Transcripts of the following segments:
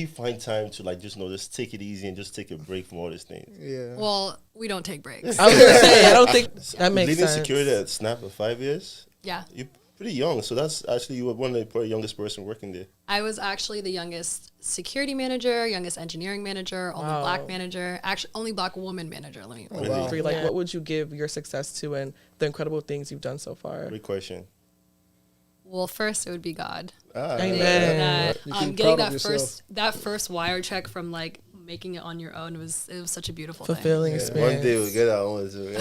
You find time to just take it easy and just take a break from all these things. Yeah. Well, we don't take breaks. I was gonna say, I don't think that makes Leading sense. security at Snap for 5 years. Yeah. You're pretty young, so that's actually you were one of the youngest person working there. I was actually the youngest security manager, youngest engineering manager, only black manager, actually only black woman manager. Let me. Really? Like, what would you give your success to and the incredible things you've done so far? Great question. Well, first it would be God. Amen. Getting that first wire check from like making it on your own was such a beautiful Fulfilling thing. experience. One day we'll get our own too.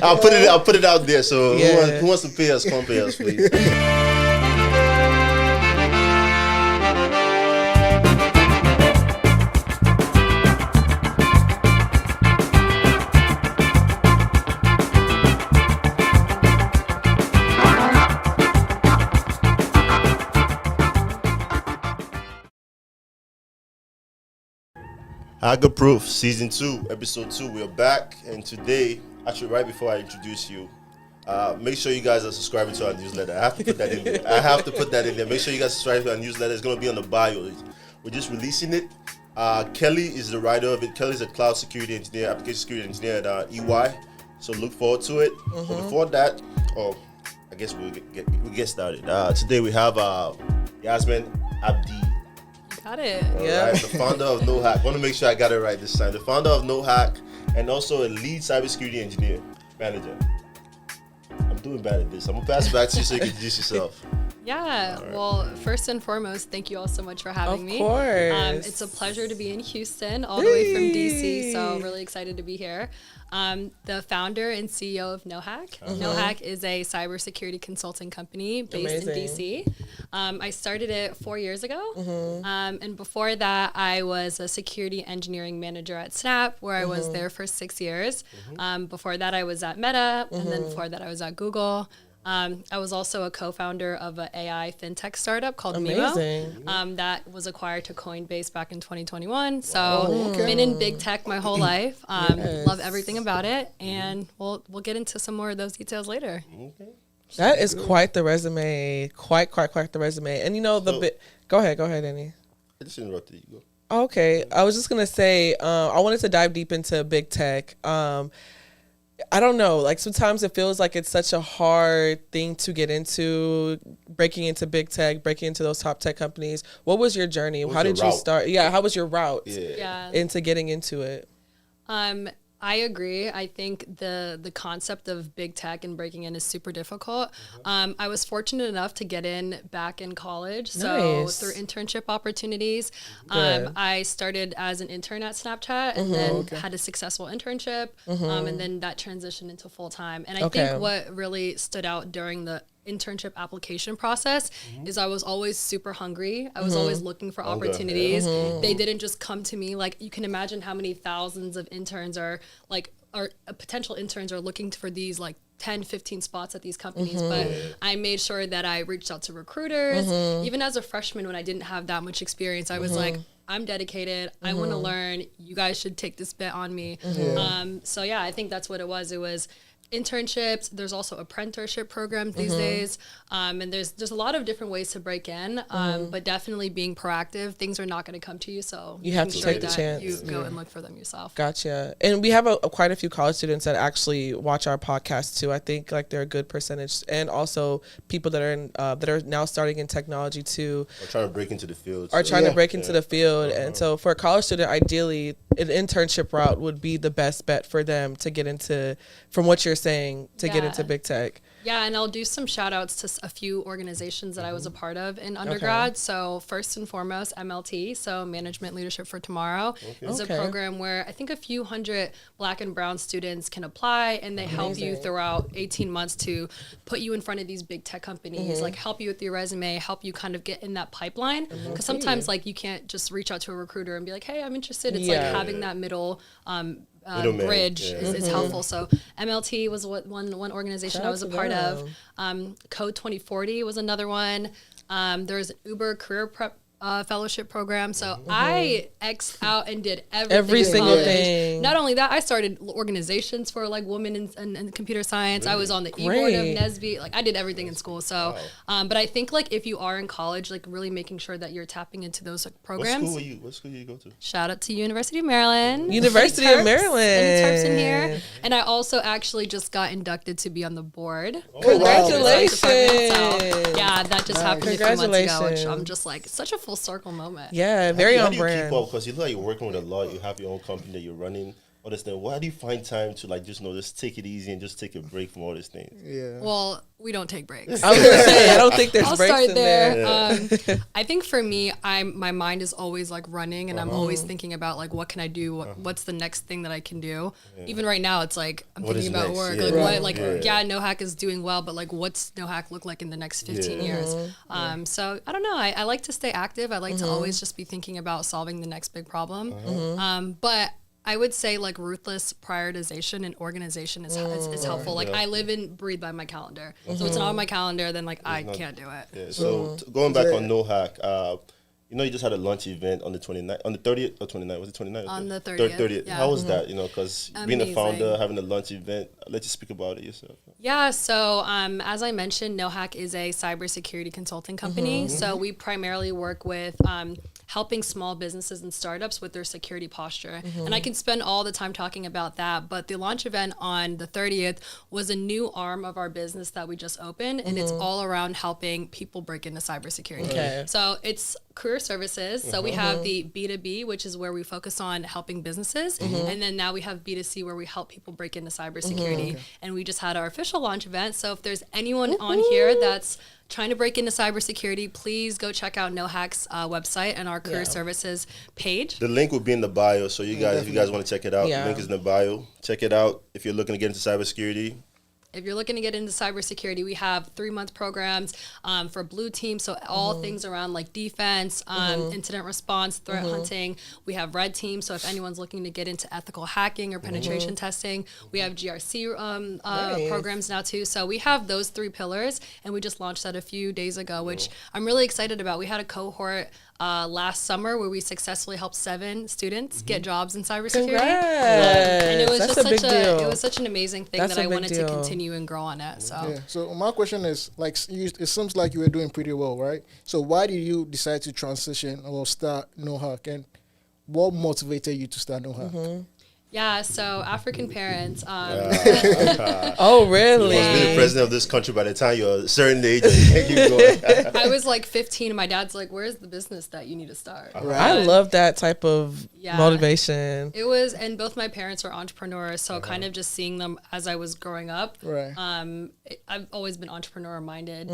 I'll put it out there. So who wants to pay us? Come pay us, please. Hackerproof Season 2, Episode 2. We're back, and today, actually right before I introduce you, make sure you guys are subscribing to our newsletter. I have to put that in there. Make sure you guys subscribe to our newsletter. It's going to be on the bio. We're just releasing it. Kelly is the writer of it. Kelly's a cloud security engineer, application security engineer at EY. So look forward to it. But before that, I guess we'll get started. Today we have Yasmin, Abdi. Got it. Yeah. Right, the founder of NoHack. I want to make sure I got it right this time. The founder of NoHack and also a lead cybersecurity engineer manager. I'm doing bad at this. I'm gonna pass it back to you so you can introduce yourself. Yeah. Right. Well, first and foremost, thank you all so much for having me. Of course. It's a pleasure to be in Houston, all the way from DC. So really excited to be here. The founder and CEO of NoHack. NoHack is a cybersecurity consulting company based in DC. I started it 4 years ago. And before that, I was a security engineering manager at Snap, where I was there for 6 years. Before that, I was at Meta. And then before that, I was at Google. I was also a co-founder of an AI fintech startup called Mimo that was acquired to Coinbase back in 2021. So been in big tech my whole life. Love everything about it, and we'll get into some more of those details later. Okay. That is quite the resume. Quite the resume. And go ahead, Annie. I just interrupted you. Go. Okay. I was just going to say, I wanted to dive deep into big tech. I don't know, like sometimes it feels like it's such a hard thing to get into, breaking into big tech, breaking into those top tech companies. What was your journey? How did you start? Yeah, how was your route into getting into it? I agree. I think the concept of big tech and breaking in is super difficult. I was fortunate enough to get in back in college. So through internship opportunities, I started as an intern at Snapchat and then had a successful internship. And then that transitioned into full time. And I think what really stood out during the internship application process is I was always super hungry. I was always looking for opportunities. They didn't just come to me. Like, you can imagine how many thousands of interns are potential interns are looking for these like 10, 15 spots at these companies. But I made sure that I reached out to recruiters. Even as a freshman, when I didn't have that much experience, I was like, I'm dedicated. I want to learn. You guys should take this bet on me. So yeah, I think that's what it was. It was internships. There's also apprenticeship programs these days, and there's a lot of different ways to break in, but definitely being proactive. Things are not going to come to you, so you have to take the chance. You go and look for them yourself. Gotcha. And we have quite a few college students that actually watch our podcast too. I think like they're a good percentage, and also people that are now starting in technology too, or trying to break into the field. And so for a college student, ideally, an internship route would be the best bet for them to get into, from what you're saying, to get into big tech. Yeah, and I'll do some shout outs to a few organizations that I was a part of in undergrad. So first and foremost, MLT, so Management Leadership for Tomorrow, is a program where I think a few hundred Black and brown students can apply, and they help you throughout 18 months to put you in front of these big tech companies, like help you with your resume, help you kind of get in that pipeline. Because sometimes like you can't just reach out to a recruiter and be like, hey, I'm interested. It's like having that middle bridge is helpful. So MLT was one organization I was a part of. Code 2040 was another one. There's an Uber career prep fellowship program. So I X'd out and did everything. Every single thing. Not only that, I started organizations for like women in computer science. Really? I was on the e-board of NSBE. Like I did everything in school. So, but I think like if you are in college, like really making sure that you're tapping into those like programs. What school you go to? Shout out to University of Maryland. University of Maryland. Any Terps in here. And I also actually just got inducted to be on the board. Oh, congratulations. So, yeah, that just happened a few months ago, which I'm just like, such a full circle moment. Yeah, very on brand. How do you keep up? Because you look like you're working with a lot. You have your own company that you're running. All this thing. Why do you find time to like just take it easy and just take a break from all these things? Yeah. Well, we don't take breaks. I was gonna say I don't think there's I'll breaks start in there. Yeah. I think for me, my mind is always like running, and I'm always thinking about like what can I do? What's the next thing that I can do? Yeah. Even right now, it's like I'm thinking about next? Work. Yeah. Like NoHack is doing well, but like what's NoHack look like in the next 15 years? So I don't know. I like to stay active. I like to always just be thinking about solving the next big problem. But I would say like ruthless prioritization and organization is helpful. Like I live and breathe by my calendar. So it's not on my calendar, then like I can't do it. Yeah. So going back on NoHack, you know, you just had a launch event on the 29th, on the 30th or 29th. Was it 29th? On the 30th. 30th. Yeah. How was that? You know, because being a founder, having a launch event, let you speak about it yourself. Yeah. So as I mentioned, NoHack is a cybersecurity consulting company. So we primarily work with helping small businesses and startups with their security posture. And I can spend all the time talking about that, but the launch event on the 30th was a new arm of our business that we just opened, and it's all around helping people break into cybersecurity. Okay. So it's career services. So we have the B2B, which is where we focus on helping businesses. And then now we have B2C, where we help people break into cybersecurity. And we just had our official launch event. So if there's anyone on here that's trying to break into cybersecurity, please go check out NoHack's website and our career services page. The link will be in the bio. So you guys, if you guys want to check it out, the link is in the bio. Check it out if you're looking to get into cybersecurity. If you're looking to get into cybersecurity, we have 3-month programs for Blue Team. So all things around like defense, incident response, threat hunting. We have Red Team. So if anyone's looking to get into ethical hacking or penetration testing, we have GRC programs now too. So we have those 3 pillars, and we just launched that a few days ago, which I'm really excited about. We had a cohort last summer where we successfully helped 7 students get jobs in cybersecurity. And it was it was such an amazing thing that I wanted to continue and grow on it. So my question is, like, it seems like you were doing pretty well, right? So why did you decide to transition or start NoHack, and what motivated you to start NoHack? Yeah, so African parents. Oh, really? You must be the president of this country by the time you're a certain age. Keep going. I was like 15, and my dad's like, "Where's the business that you need to start?" Right. I love that type of motivation. It was, and both my parents are entrepreneurs, so kind of just seeing them as I was growing up. Right. I've always been entrepreneur minded.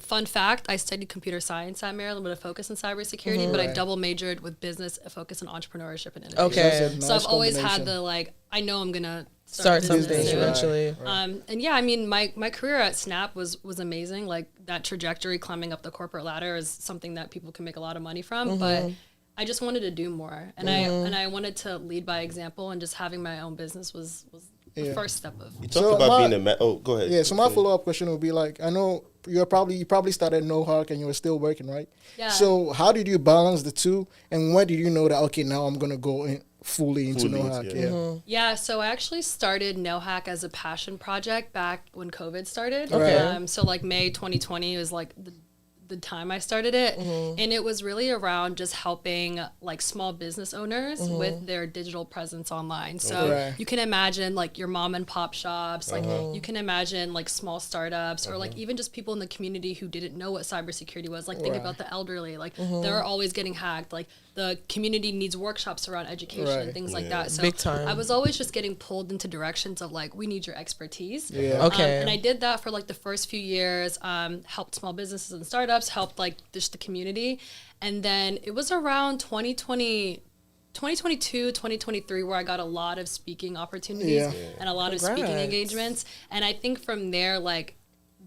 Fun fact: I studied computer science at Maryland with a focus in cybersecurity, but I double majored with business, a focus on entrepreneurship and innovation. Okay. So I've always had like, I know I'm gonna start something eventually. And yeah, I mean, my career at Snap was amazing. Like that trajectory, climbing up the corporate ladder, is something that people can make a lot of money from. But I just wanted to do more, and I wanted to lead by example, and just having my own business was the first step of. You talked about being go ahead. Yeah. So my follow-up question would be like, I know you probably started NoHack and you were still working, right? Yeah. So how did you balance the two, and when did you know that, okay, now I'm gonna go in fully into NoHack? Yeah, so I actually started NoHack as a passion project back when COVID started. Okay. So like May 2020 was like the time I started it, and it was really around just helping like small business owners with their digital presence online. So you can imagine like your mom and pop shops, like you can imagine like small startups, or like even just people in the community who didn't know what cybersecurity was. Like think about the elderly, like they're always getting hacked. Like the community needs workshops around education and things like that. So big time. I was always just getting pulled into directions of like, we need your expertise. Okay. And I did that for like the first few years, helped small businesses and startups, helped like just the community. And then it was around 2022, 2023 where I got a lot of speaking opportunities and a lot of speaking engagements. And I think from there, like,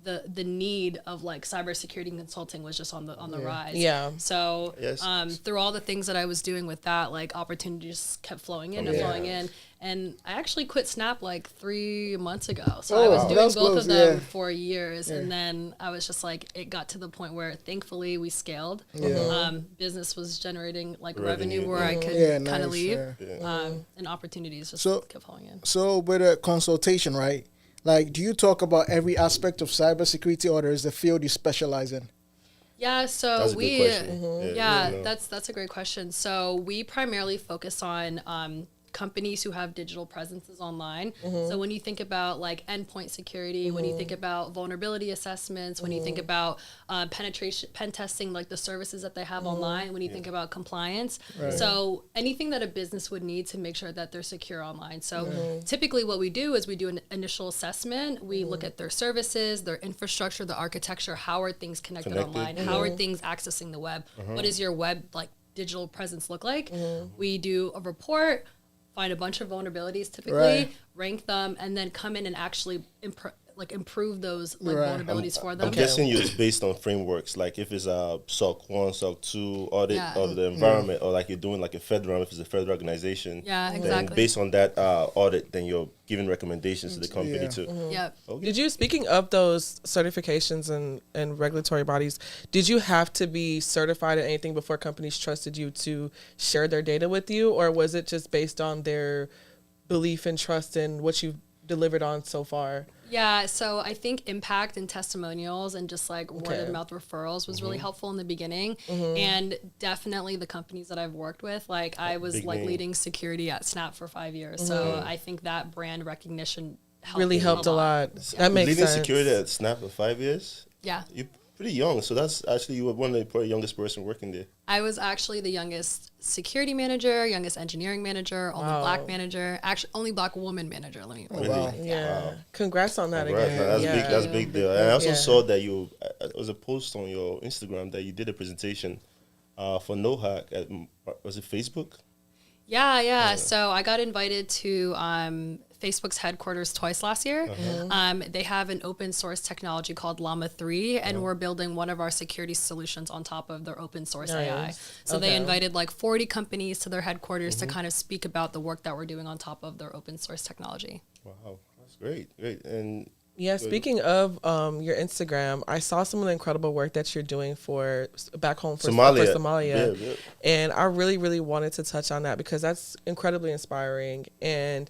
the need of like cybersecurity consulting was just on the rise. Yeah. So Yes. through all the things that I was doing with that, like opportunities kept flowing in and flowing in. And I actually quit Snap like 3 months ago. So I was doing that's both close, of them yeah. for years. And then I was just like, it got to the point where thankfully we scaled. Business was generating like revenue where I could kind of leave. And opportunities just kept flowing in. So with a consultation, right? Like, do you talk about every aspect of cybersecurity, or is the field you specialize in? Yeah, so That's a good question. that's a great question. So we primarily focus on companies who have digital presences online. So when you think about like endpoint security, when you think about vulnerability assessments, when you think about penetration, pen testing, like the services that they have online, when you think about compliance. So anything that a business would need to make sure that they're secure online. So typically what we do is we do an initial assessment. We look at their services, their infrastructure, the architecture, how are things connected online? How are things accessing the web? What does your web like digital presence look like? We do a report, find a bunch of vulnerabilities typically, rank them, and then come in and actually improve those like vulnerabilities for them. I'm guessing it's based on frameworks, like if it's a SOC 1, SOC 2 audit of the environment, or like you're doing like a FedRAMP if it's a federal organization. Yeah, Then exactly. based on that audit, then you're giving recommendations to the company too. Yep. Okay. Did you, speaking of those certifications and regulatory bodies, did you have to be certified in anything before companies trusted you to share their data with you? Or was it just based on their belief and trust in what you've delivered on so far? Yeah, so I think impact and testimonials and just like word of mouth referrals was really helpful in the beginning. And definitely the companies that I've worked with, like I was like leading security at Snap for 5 years. So I think that brand recognition Really helped a lot. That makes Leading sense. security at Snap for 5 years? Yeah. You're pretty young, so that's actually, you were one of the probably youngest person working there. I was actually the youngest security manager, youngest engineering manager, only black manager, actually only black woman manager. Let me. Yeah. Congrats on that Congrats, again. man. That's yeah. big. That's a big deal. And I also saw that you. There was a post on your Instagram that you did a presentation for NoHack at, was it Facebook? Yeah. So I got invited to Facebook's headquarters twice last year. They have an open source technology called Llama 3, and we're building one of our security solutions on top of their open source AI. So they invited like 40 companies to their headquarters to kind of speak about the work that we're doing on top of their open source technology. Wow, that's great. And yeah, speaking of your Instagram, I saw some of the incredible work that you're doing for back home for Somalia. Yeah. And I really, really wanted to touch on that because that's incredibly inspiring, and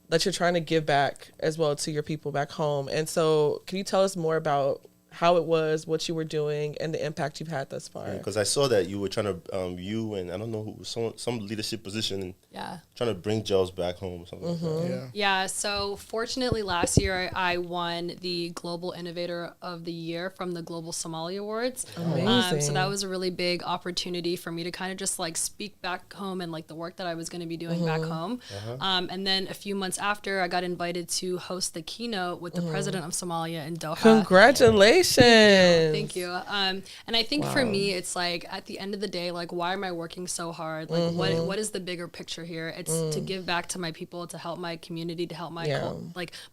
that you're trying to give back as well to your people back home. And so can you tell us more about how it was, what you were doing, and the impact you've had thus far? Because I saw that you were trying to, you and I don't know who, some leadership position, trying to bring jobs back home or something like that. Yeah, so fortunately last year I won the Global Innovator of the Year from the Global Somalia Awards. Amazing. So that was a really big opportunity for me to kind of just like speak back home and like the work that I was going to be doing back home. And then a few months after, I got invited to host the keynote with the president of Somalia in Doha. Congratulations. Thank you. And I think for me, it's like at the end of the day, like, why am I working so hard? Like, what is the bigger picture here? It's to give back to my people, to help my community, to help my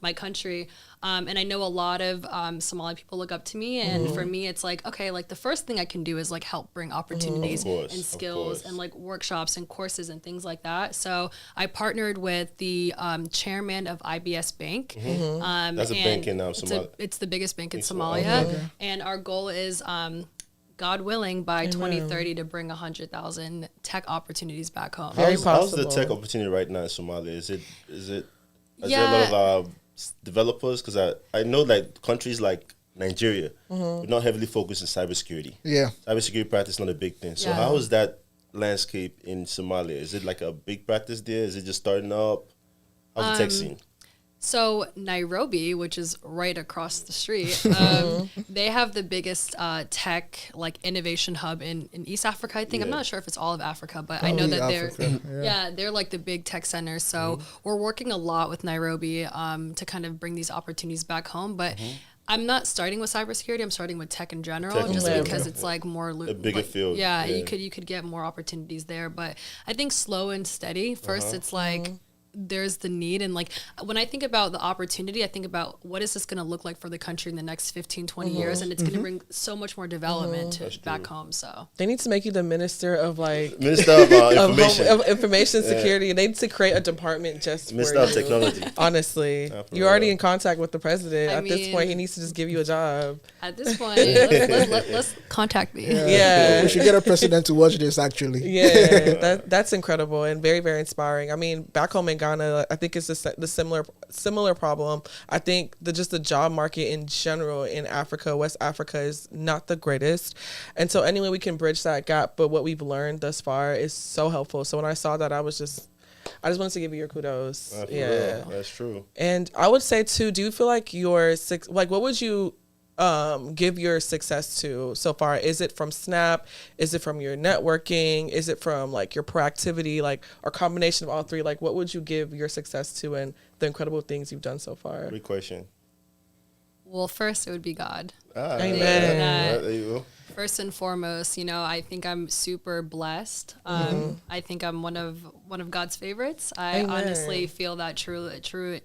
my country. And I know a lot of Somali people look up to me, and for me, it's like, okay, like the first thing I can do is like help bring opportunities and skills and like workshops and courses and things like that. So I partnered with the chairman of IBS Bank. That's a bank in Somalia. It's the biggest bank in Somalia. And our goal is, God willing, by 2030 to bring 100,000 tech opportunities back home. How's the tech opportunity right now in Somalia? Is there a lot of developers? Because I know like countries like Nigeria, we're not heavily focused in cybersecurity. Cybersecurity practice is not a big thing. So how is that landscape in Somalia? Is it like a big practice there? Is it just starting up? How's the tech scene? So Nairobi, which is right across the street, they have the biggest tech like innovation hub in East Africa. I think I'm not sure if it's all of Africa, but I know that they're like the big tech center. So we're working a lot with Nairobi to kind of bring these opportunities back home. But I'm not starting with cybersecurity. I'm starting with tech in general, because it's like more a bigger field. You could get more opportunities there. But I think slow and steady. First, it's like there's the need. And like when I think about the opportunity, I think about what is this going to look like for the country in the next 15, 20 years. And it's going to bring so much more development to back home. So they need to make you the minister of information. of information security. They need to create a department just Minister for of technology. Honestly, you're already in contact with the president. At this point, he needs to just give you a job. At this point, let's contact me. Yeah. We should get a president to watch this, actually. Yeah, that's incredible and very, very inspiring. I mean, back home in Ghana, I think it's the similar problem. I think the job market in general in Africa, West Africa, is not the greatest. And so anyway, we can bridge that gap. But what we've learned thus far is so helpful. So when I saw that, I just wanted to give you your kudos. Real. That's true. And I would say too, do you feel like what would you give your success to so far? Is it from Snap? Is it from your networking? Is it from like your proactivity, like, or combination of all three? Like, what would you give your success to and the incredible things you've done so far? Great question. Well, first it would be God. Amen. There you go. First and foremost, I think I'm super blessed. I think I'm one of God's favorites. I honestly feel that true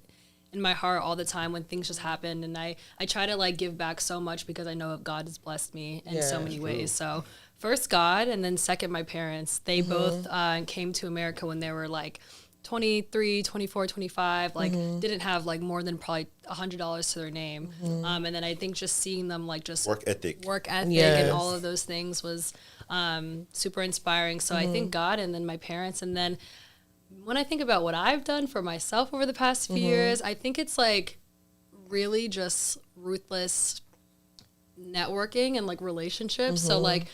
in my heart all the time when things just happen, and I try to like give back so much because I know God has blessed me in so many ways. So first God, and then second my parents. They both came to America when they were like 23, 24, 25, like didn't have like more than probably $100 to their name. And then I think just seeing them like just work ethic and all of those things was super inspiring. So I think God, and then my parents. And then when I think about what I've done for myself over the past few years, I think it's like really just ruthless networking and like relationships. So like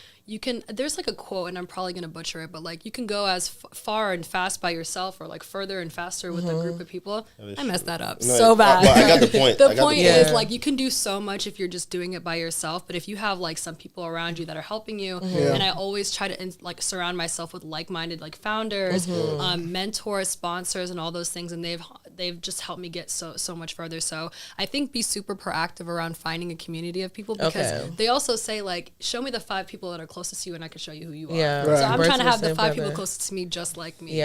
there's like a quote, and I'm probably going to butcher it, but like you can go as far and fast by yourself, or like further and faster with a group of people. I messed that up so bad. Well, I got the point. The point is like you can do so much if you're just doing it by yourself, but if you have like some people around you that are helping you, and I always try to like surround myself with like-minded like founders, mentors, sponsors, and all those things, and they've just helped me get so much further. So I think be super proactive around finding a community of people, because they also say like, show me the 5 people that are closest to you and I can show you who you are. So I'm trying to have the 5 people closest to me just like me.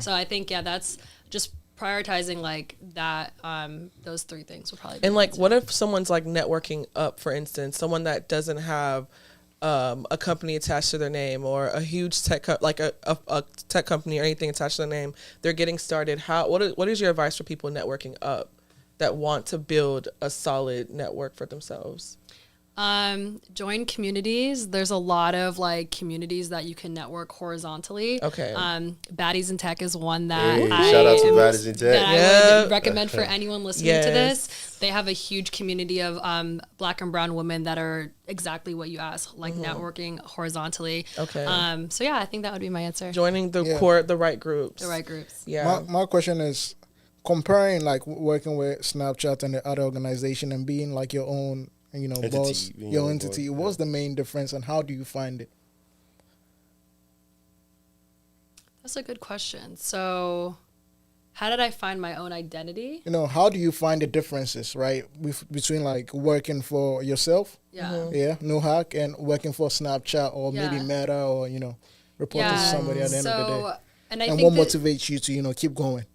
So I think that's just prioritizing like that. Those 3 things would probably be. And like, what if someone's like networking up, for instance, someone that doesn't have a company attached to their name, or a huge tech like a tech company or anything attached to their name, they're getting started. What is your advice for people networking up that want to build a solid network for themselves? Join communities. There's a lot of like communities that you can network horizontally. Baddies in Tech is one that shout out to Baddies in Tech. I would recommend for anyone listening to this. They have a huge community of Black and brown women that are exactly what you asked, like networking horizontally. So yeah, I think that would be my answer. Joining the right groups. The right groups. Yeah. My question is, comparing like working with Snapchat and the other organization and being like your own entity, boss, your entity. What's the main difference, and how do you find it? That's a good question. So how did I find my own identity? How do you find the differences, right, between like working for yourself, NoHack, and working for Snapchat or maybe Meta, or reporting to somebody at the end of the day? And I think what motivates you to keep going?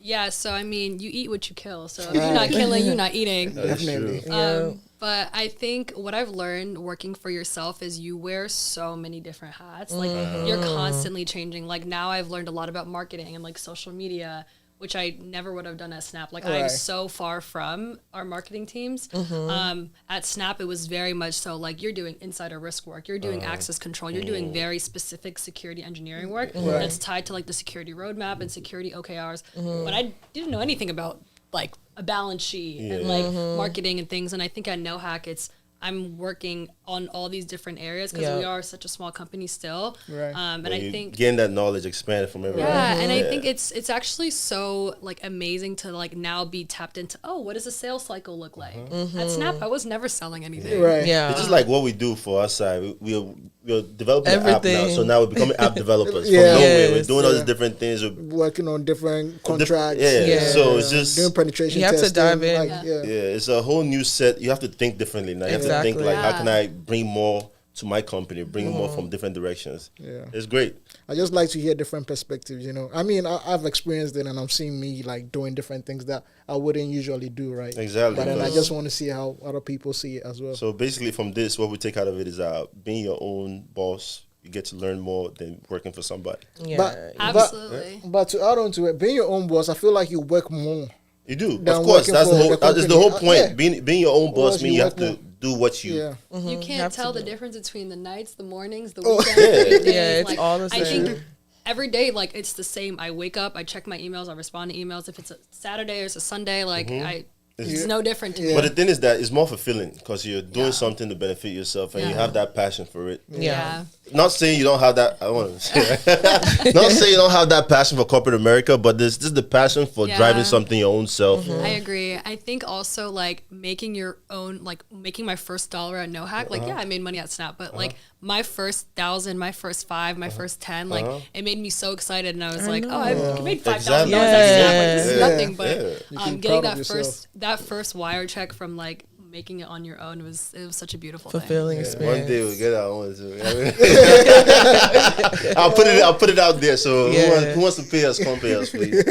Yeah, so I mean, you eat what you kill. So if you're not killing, you're not eating. Definitely. But I think what I've learned working for yourself is you wear so many different hats. Like you're constantly changing. Like now I've learned a lot about marketing and like social media, which I never would have done at Snap. Like I'm so far from our marketing teams. At Snap, it was very much so like you're doing insider risk work, you're doing access control, you're doing very specific security engineering work that's tied to like the security roadmap and security OKRs. But I didn't know anything about like a balance sheet and like marketing and things. And I think at NoHack, I'm working on all these different areas because we are such a small company still. And I think getting that knowledge expanded from everywhere. And I think it's actually so like amazing to like now be tapped into, what does a sales cycle look like? At Snap, I was never selling anything. It's just like what we do for our side. We're developing an app now, so now we're becoming app developers from nowhere. We're doing all these different things. We're working on different contracts. So it's just doing penetration you have testing. to dive in. Like, it's a whole new set. You have to think differently now. You have to think like, how can I bring more to my company, bringing more from different directions. Yeah. It's great. I just like to hear different perspectives, you know. I mean, I've experienced it, and I'm seeing me like doing different things that I wouldn't usually do, right? Exactly. But then I just want to see how other people see it as well. So basically, from this, what we take out of it is being your own boss. You get to learn more than working for somebody. Yeah. Absolutely. But to add on to it, being your own boss, I feel like you work more. You do, Than of course. working That's for the whole. the That is the company. whole point. Yeah. Being your own boss Otherwise means you you have work to do what you. Yeah. You can't have tell to the do. difference between the nights, the mornings, the Oh. weekends. Yeah. the days. Yeah, it's like, all the I same. think every day, like, it's the same. I wake up, I check my emails, I respond to emails. If it's a Saturday or it's a Sunday, like, it's no different to me. But the thing is that it's more fulfilling because you're doing Yeah. something to benefit yourself and you Yeah. have that passion for it. Yeah. Not saying you don't have that. I want to say, not saying you don't have that passion for corporate America, but this is the passion for Yeah. driving something your own self. I agree. I think also like making your own, like making my first dollar at NoHack. Like, yeah, I made money at Snap, but like my first 1,000, my first 5, my first 10, like it made me so excited, and I was like, oh, I made $5,000 at Snap. Like, this is Yeah. nothing, but You getting proud of that first wire check from like making it on your own it was such a beautiful Fulfilling One experience. day we'll get our own too. I'll put it out there. So who wants to pay us? Come pay us, please.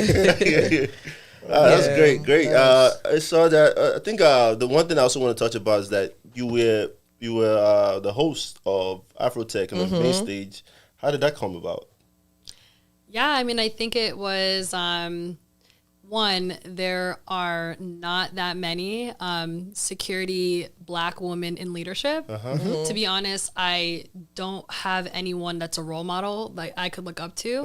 That's great. I saw that. I think the one thing I also want to touch about is that you were the host of Afrotech on the main stage. How did that come about? Yeah, I mean, I think it was one, there are not that many security black women in leadership. To be honest, I don't have anyone that's a role model that I could look up to.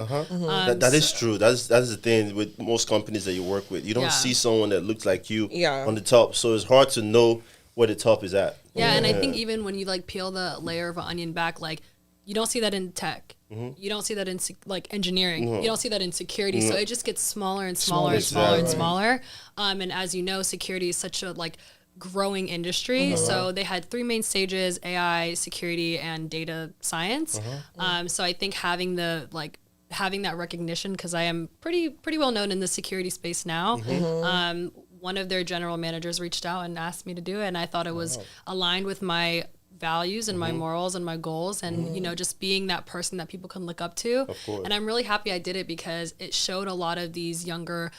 That is true. That's the thing with most companies that you work with. You don't Yeah. see someone that looks like you Yeah. on the top, so it's hard to know where the top is at. Yeah, and I think even when you like peel the layer of an onion back, like you don't see that in tech. You don't see that in like engineering. You don't see that in security. So it just gets smaller and smaller and smaller and smaller. And as you know, security is such a like growing industry. So they had 3 main stages: AI, security, and data science. So I think having that recognition, because I am pretty well known in the security space now. One of their general managers reached out and asked me to do it, and I thought it was aligned with my values and my morals and my goals, and you know, just being that person that people can look up to. Of course. And I'm really happy I did it, because it showed a lot of these younger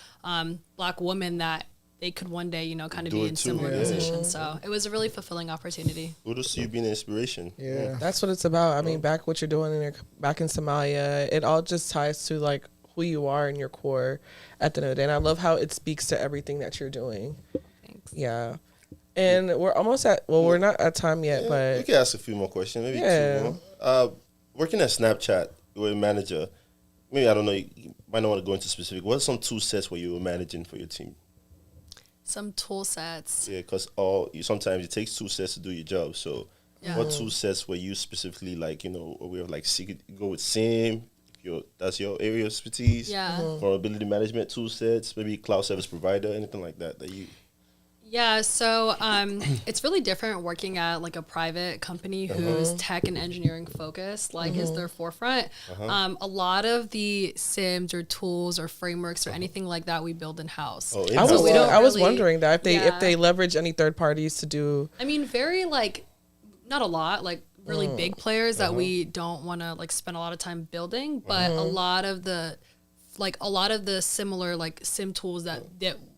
black women that they could one day, you know, kind of Do be it in too. similar Yeah. positions. So it was a really fulfilling opportunity. Kudos to you being an inspiration. Yeah. That's what it's about. I mean, back what you're doing back in Somalia, it all just ties to like who you are and your core at the end of the day. And I love how it speaks to everything that you're doing. Thanks. Yeah. And we're almost we're not at time yet, We but can ask a few more questions, maybe Yeah. 2 more. Working at Snapchat, you were a manager. Maybe, I don't know, you might not want to go into specific. What are some tool sets where you were managing for your team? Some tool sets. Yeah, because sometimes it takes tool sets to do your job. So Yeah. what tool sets were you specifically, like, you know, aware of, like, go with SIM, that's your area of expertise? Yeah. Vulnerability management tool sets, maybe cloud service provider, anything like that you... Yeah, so it's really different working at like a private company who's tech and engineering focused, like is their forefront. A lot of the sims or tools or frameworks or anything like that we build in house. Oh, I in-house. was we don't I was really- wondering that if Yeah. they leverage any third parties to do. I mean, very like, not a lot, like really big players that we don't want to like spend a lot of time building, but a lot of the similar like sim tools that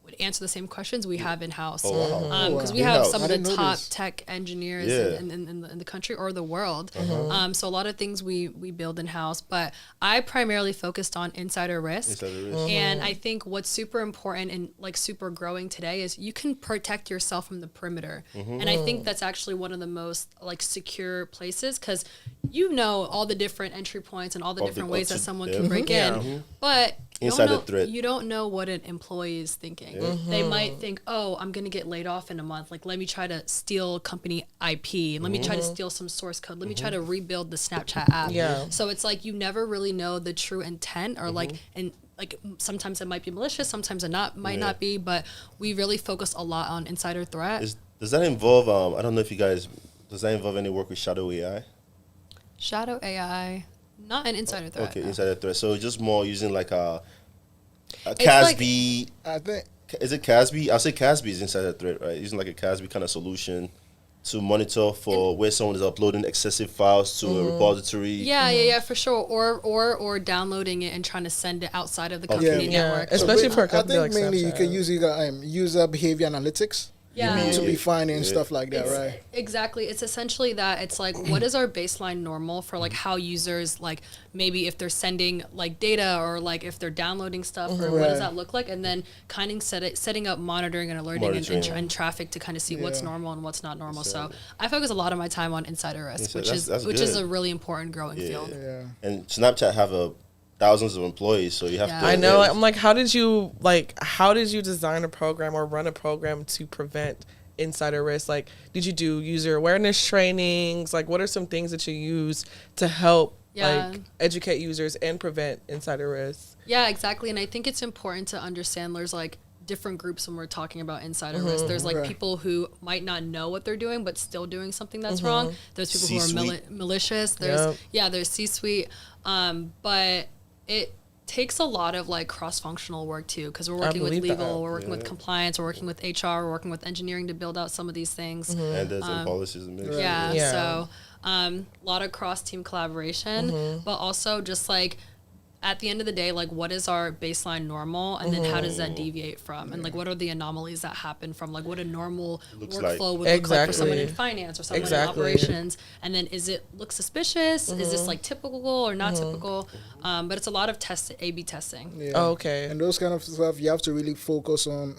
would answer the same questions we have in house. Oh, wow. Because we In-house. have some I of the didn't know top this. tech engineers Yeah. in the country or the world. So a lot of things we build in house, but I primarily focused on insider risk. Insider risk. And I think what's super important and like super growing today is you can protect yourself from the perimeter. And I think that's actually one of the most like secure places, because you know all the different entry points and all the different ways that someone can break in. But Insider threat. you don't know what an employee is thinking. They might think, oh, I'm going to get laid off in a month. Like, let me try to steal company IP. Let me try to steal some source code. Let me try to rebuild the Snapchat app. Yeah. So it's like you never really know the true intent, or like, and like sometimes it might be malicious, sometimes it might not be, but we really focus a lot on insider threat. Does that involve, I don't know if you guys, does that involve any work with Shadow AI? Shadow AI, not an insider threat. Okay, insider threat. So it's just more using like a It's CASB. I think Is it CASB? I'll say CASB is insider threat, right? Using like a CASB kind of solution. to monitor for where someone is uploading excessive files to a repository. Yeah, for sure. Or downloading it and trying to send it outside of the company network. Especially for a I company think like mainly you Snapchat. can use user behavior analytics to be finding stuff like that, right? Exactly. It's essentially that. It's like, what is our baseline normal for like how users, like maybe if they're sending like data or like if they're downloading stuff or what does that look like? And then kind of setting up monitoring and alerting and traffic to kind of see what's normal and what's not normal. So I focus a lot of my time on insider risk, which is a really important growing field. Yeah. And Snapchat have thousands of employees, so you have to. I know. I'm like, how did you design a program or run a program to prevent insider risk? Like, did you do user awareness trainings? Like, what are some things that you use to help like educate users and prevent insider risk? Yeah, exactly. And I think it's important to understand there's like different groups when we're talking about insider risk. There's like people who might not know what they're doing but still doing something that's wrong. There's people who are malicious. There's C-suite. But it takes a lot of like cross-functional work too, because we're working with legal, we're working with compliance, we're working with HR, we're working with engineering to build out some of these things. And there's policies and mix. So a lot of cross-team collaboration, but also just like at the end of the day, like what is our baseline normal, and then how does that deviate from, and like what are the anomalies that happen from like what a normal workflow would look like for someone in finance or someone in operations, and then is it look suspicious? Is this like typical or not typical? But it's a lot of A/B testing. And those kind of stuff you have to really focus on,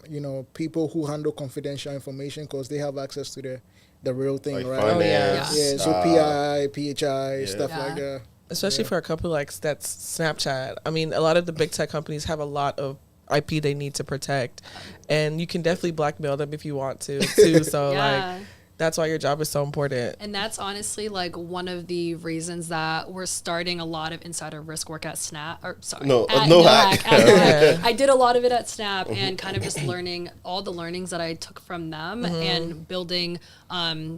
people who handle confidential information because they have access to the real thing, like right? Finance, so PI, PHI, stuff like that. Especially for a company like that's Snapchat. I mean, a lot of the big tech companies have a lot of IP they need to protect, and you can definitely blackmail them if you want to too. So like, that's why your job is so important. And that's honestly like one of the reasons that we're starting a lot of insider risk work at Snap. Or sorry, NoHack. I did a lot of it at Snap and kind of just learning all the learnings that I took from them and building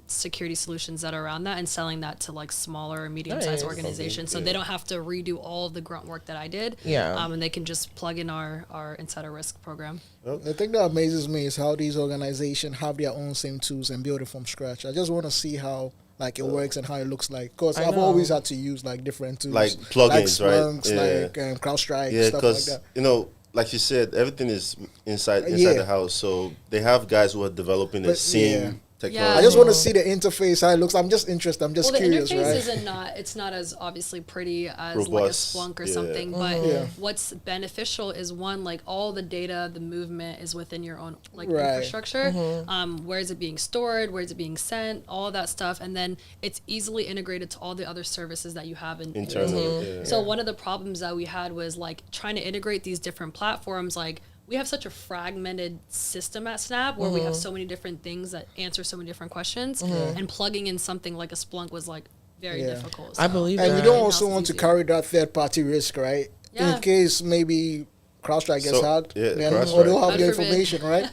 security solutions that are around that and selling that to like smaller, medium-sized organizations, so they don't have to redo all of the grunt work that I did. And they can just plug in our insider risk program. The thing that amazes me is how these organizations have their own same tools and build it from scratch. I just want to see how like it works and how it looks like, because I've always had to use like different tools, like plugins, like Splunk, like CrowdStrike, stuff like that. Like you said, everything is inside the house, so they have guys who are developing the same technology. I just want to see the interface, how it looks. I'm just interested. I'm just curious, the interface right? it's not as obviously pretty as robust, like a Splunk or something, but what's beneficial is one, like all the data, the movement is within your own like infrastructure. Where is it being stored? Where is it being sent? All of that stuff, and then it's easily integrated to all the other services that you have internally. So one of the problems that we had was like trying to integrate these different platforms. Like we have such a fragmented system at Snap where we have so many different things that answer so many different questions, and plugging in something like a Splunk was like very difficult. So. I believe and we don't also want to carry that third party risk, right? In case maybe CrowdStrike gets hacked, then or they'll have your information, right?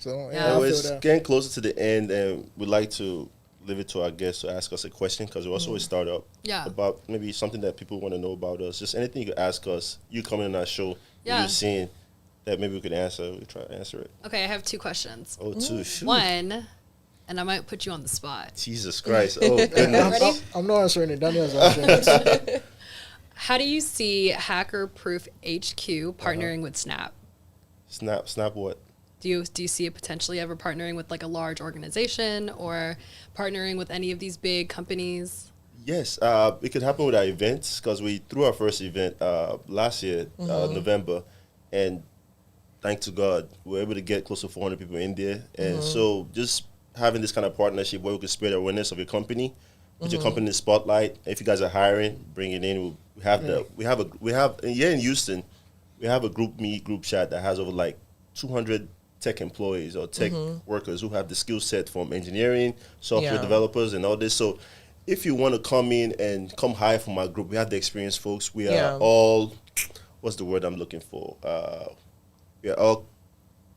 It's getting closer to the end, and we'd like to leave it to our guests to ask us a question, because we also start up about maybe something that people want to know about us. Just anything you could ask us. You coming on our show, you're seeing that maybe we could answer. We try to answer it. Okay, I have two questions. Two. Shoot. One, and I might put you on the spot. Jesus Christ! Oh goodness. Ready? I'm not answering it. Daniel's answering it. How do you see Hackerproof HQ partnering with Snap? Snap what? Do you see it potentially ever partnering with like a large organization or partnering with any of these big companies? Yes, it could happen with our events, because we threw our first event last year, November, and thanks to God, we were able to get close to 400 people in there. And so just having this kind of partnership where we can spread awareness of your company, put your company in the spotlight. If you guys are hiring, bring it in. We have in Houston, we have a group chat that has over like 200 tech employees or tech workers who have the skill set from engineering, software developers, and all this. So if you want to come in and come hire from our group, we have the experienced folks. We are all, what's the word I'm looking for? We are all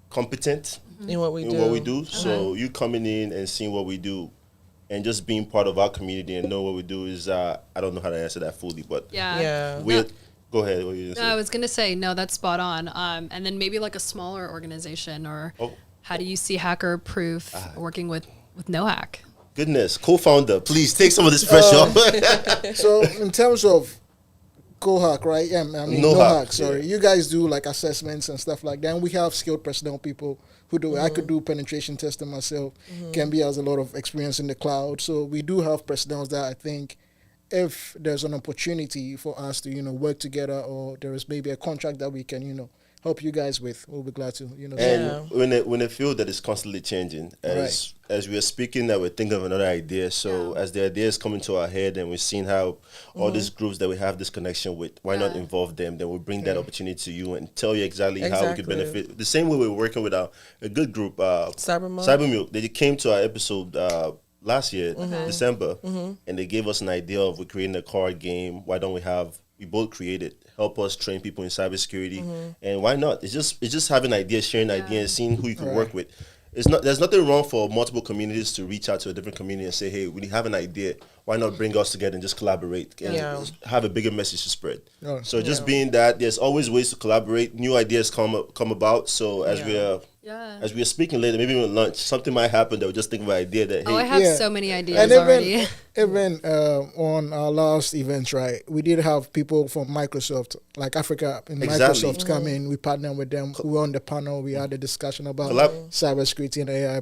competent in what we do. So you coming in and seeing what we do and just being part of our community and know what we do is, I don't know how to answer that fully, but go ahead. What are you gonna say? I was going to say, no, that's spot on. And then maybe like a smaller organization, or how do you see Hackerproof working with with NoHack. Goodness, co-founder, please take some of this pressure off. So in terms of NoHack, right? Yeah, I mean NoHack. Sorry, you guys do like assessments and stuff like that. And we have skilled personnel people who do. I could do penetration testing myself. Kembi has a lot of experience in the cloud, so we do have personnel that I think, if there's an opportunity for us to work together, or there is maybe a contract that we can help you guys with, we'll be glad to And when a field that is constantly changing, as we are speaking, that we're thinking of another idea. So as the ideas come into our head, and we've seen how all these groups that we have this connection with, why not involve them? Then we'll bring that opportunity to you and tell you exactly how we could benefit. The same way we're working with a good group, Cyber Milk. They came to our episode last year, December, and they gave us an idea of we're creating a card game. Why don't we both create it? Help us train people in cybersecurity, and why not? It's just having ideas, sharing ideas, seeing who you can work with. There's nothing wrong for multiple communities to reach out to a different community and say, hey, we have an idea. Why not bring us together and just collaborate and have a bigger message to spread? So just being that, there's always ways to collaborate. New ideas come about. So as we are speaking later, maybe even lunch, something might happen that we just think of an idea that, hey. I have so many ideas already. Even on our last events, right, we did have people from Microsoft, like Africa and Microsoft come in. We partnered with them. We were on the panel. We had a discussion about cybersecurity and AI.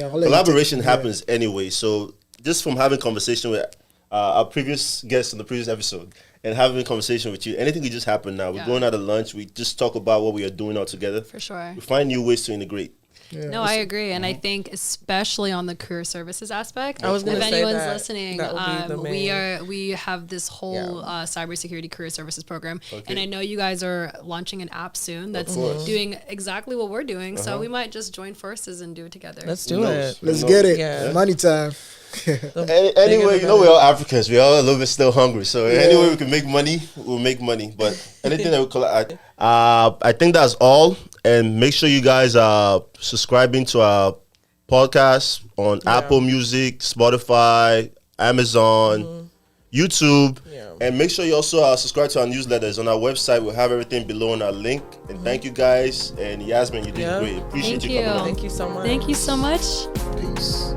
Collaboration happens anyway. So just from having conversation with our previous guests in the previous episode and having a conversation with you, anything could just happen now. We're going out to lunch. We just talk about what we are doing all together. For sure. We find new ways to integrate. Yeah. No, I agree, and I think especially on the career services aspect. I was going to say anyone's that, listening, that would be the main. we have this whole cybersecurity career services program, and I know you guys are launching an app soon that's doing exactly what we're doing. So we might just join forces and do it together. Let's do it. Let's get it. Money time. Anyway, we're all Africans. We're all a little bit still hungry. So anyway we can make money, we'll make money. But anything that we collect, I think that's all. And make sure you guys are subscribing to our podcast on Apple Music, Spotify, Amazon, YouTube. And make sure you also subscribe to our newsletters on our website. We'll have everything below on our link. And thank you guys. And Yasmin, you did great. Appreciate you coming on. Thank you so much. Thank you so much. Peace.